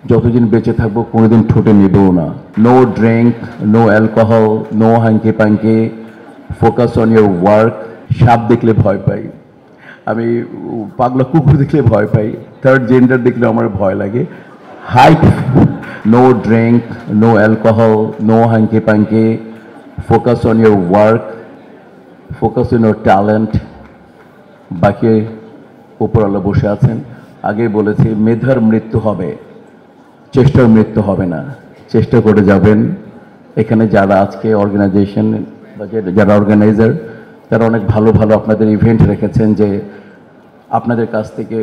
যতদিন বেঁচে থাকবো কোনোদিন ঠোঁটে নেবও না। No drink, no alcohol, no hanky panky, focus on your work. সাপ দেখলে ভয় পাই আমি, পাগলা কুকুর দেখলে ভয় পাই, থার্ড জেন্ডার দেখলে আমার ভয় লাগে। হাইট, no drink, no alcohol, no hanky panky, focus on your work, focus on your talent. বাকি উপরওয়ালা বসে আছেন। আগেই বলেছি মেধার মৃত্যু হবে, চেষ্টার মৃত্যু হবে না। চেষ্টা করে যাবেন। এখানে যারা আজকে অর্গানাইজেশন বা যারা অর্গানাইজার, তারা অনেক ভালো ভালো আপনাদের ইভেন্ট রেখেছেন, যে আপনাদের কাছ থেকে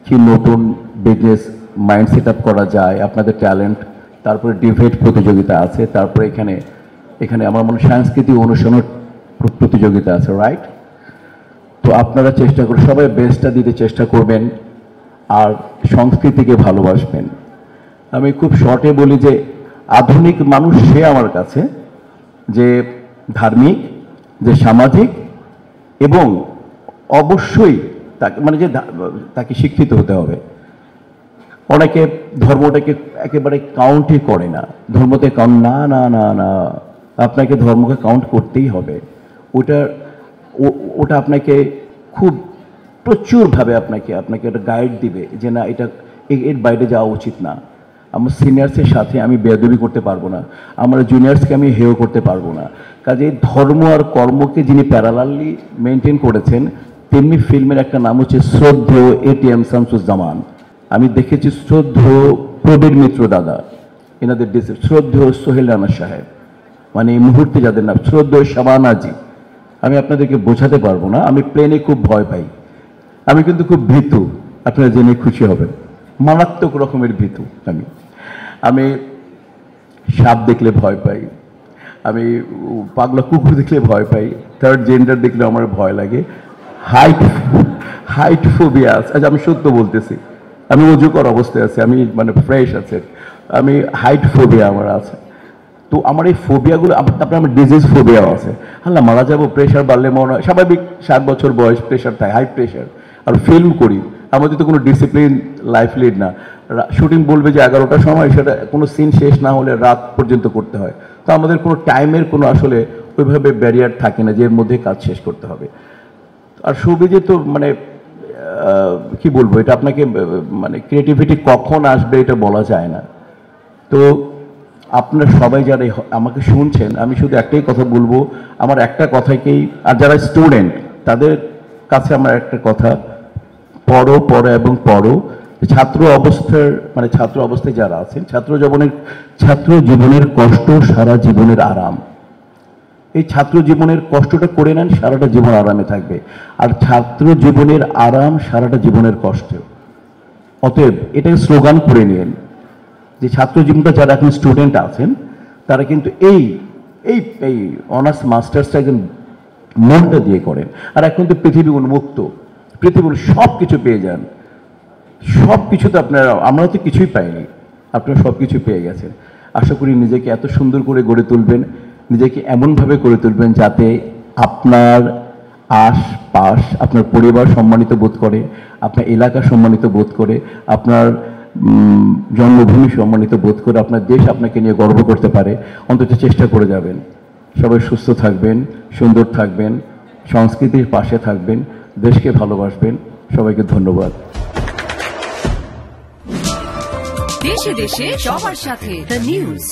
কি নতুন বিজনেস মাইন্ড সেট আপ করা যায়, আপনাদের ট্যালেন্ট। তারপরে ডিবেট প্রতিযোগিতা আছে, তারপরে এখানে আমার মনে সাংস্কৃতিক অনুষ্ঠানের প্রতিযোগিতা আছে, রাইট? তো আপনারা চেষ্টা করে সবাই বেস্টটা দিতে চেষ্টা করবেন, আর সংস্কৃতিকে ভালোবাসবেন। আমি খুব শর্টে বলি যে আধুনিক মানুষ সে আমার কাছে যে ধার্মিক, যে সামাজিক, এবং অবশ্যই তাকে মানে যে তাকে শিক্ষিত হতে হবে। অনেকে ধর্মটাকে একেবারে কাউন্টই করে না, ধর্মতে কাউন্ট না না না না, আপনাকে ধর্মকে কাউন্ট করতেই হবে। ওটা আপনাকে খুব প্রচুরভাবে আপনাকে একটা গাইড দিবে যে না, এটা এর বাইরে যাওয়া উচিত না। আমার সিনিয়র্সের সাথে আমি বেয়াদবি করতে পারবো না, আমার জুনিয়র্সকে আমি হেয় করতে পারবো না। কাজে ধর্ম আর কর্মকে যিনি প্যারালালি মেনটেন করেছেন, তেমনি ফিল্মের একটা নাম হচ্ছে শ্রদ্ধেয় এটিএম শামসুজ্জামান। আমি দেখেছি শ্রদ্ধেয় প্রবীর মিত্র দাদা, এনাদের দেশে শ্রদ্ধেয় সোহেল রানা সাহেব, মানে এই মুহূর্তে যাদের নাম শ্রদ্ধেয় শাবানাজি। আমি আপনাদেরকে বোঝাতে পারবো না। আমি প্লেনে খুব ভয় পাই, আমি কিন্তু খুব ভীতু, আপনারা জেনে খুশি হবেন, মারাত্মক রকমের ভীতু। আমি সাপ দেখলে ভয় পাই, আমি পাগলা কুকুর দেখলে ভয় পাই, থার্ড জেন্ডার দেখলে আমার ভয় লাগে। হাইট ফোবিয়া আছে। আচ্ছা, আমি সত্য বলতেছি, আমি অজুকর অবস্থায় আছি, আমি মানে ফ্রেশ আছে, আমি হাইট ফোবিয়া আমার আছে। তো আমার এই ফোবিয়াগুলো, তারপরে আমার ডিজিজ ফোবিয়াও আছে। হ্যাঁ, মারা যাবো, প্রেশার বাড়লে মনে হয়, স্বাভাবিক 7 বছর বয়স প্রেশার থাকে, হাই প্রেশার। আর ফিল্ম করি, আমাদের তো কোনো ডিসিপ্লিন লাইফ লিড না। শুটিং বলবে যে 11টার সময়, সেটা কোনো সিন শেষ না হলে রাত পর্যন্ত করতে হয়। তো আমাদের কোনো টাইমের কোনো আসলে ওইভাবে ব্যারিয়ার থাকে না যে এর মধ্যে কাজ শেষ করতে হবে। আর শোবিজে তো মানে কি বলবো, এটা আপনাকে মানে ক্রিয়েটিভিটি কখন আসবে এটা বলা যায় না। তো আপনারা সবাই যারা আমাকে শুনছেন, আমি শুধু একটাই কথা বলবো, আমার একটা কথাকেই, আর যারা স্টুডেন্ট তাদের কাছে আমার একটা কথা, পড়ো পড়ো এবং পড়ো। ছাত্র অবস্থায় যারা আছেন, ছাত্র জীবনের কষ্ট সারা জীবনের আরাম। এই ছাত্র জীবনের কষ্টটা করে নেন, সারাটা জীবন আরামে থাকবে। আর ছাত্র জীবনের আরাম সারাটা জীবনের কষ্ট। অতএব এটাকে স্লোগান করে নিন যে ছাত্র জীবনটা যারা এখন স্টুডেন্ট আছেন, তারা কিন্তু এই এই এই অনার্স মাস্টার্সটা একজন মনটা দিয়ে করেন। আর এখন তো পৃথিবী উন্মুক্ত, পৃথিবীর সব কিছু পেয়ে যান, সব কিছু তো আমরা তো কিছুই পাইনি, আপনারা সব কিছু পেয়ে গেছেন। আশা করি নিজেকে এত সুন্দর করে গড়ে তুলবেন, নিজেকে এমনভাবে গড়ে তুলবেন যাতে আপনার আশপাশ, আপনার পরিবার সম্মানিত বোধ করে, আপনার এলাকা সম্মানিত বোধ করে, আপনার জন্মভূমি সম্মানিত বোধ করে, আপনার দেশ আপনাকে নিয়ে গর্ব করতে পারে। অন্তত চেষ্টা করে যাবেন। সবাই সুস্থ থাকবেন, সুন্দর থাকবেন, সংস্কৃতির পাশে থাকবেন, দেশকে ভালোবাসবেন। সবাইকে ধন্যবাদ। দেশে দেশে সবার সাথে দ্য নিউজ।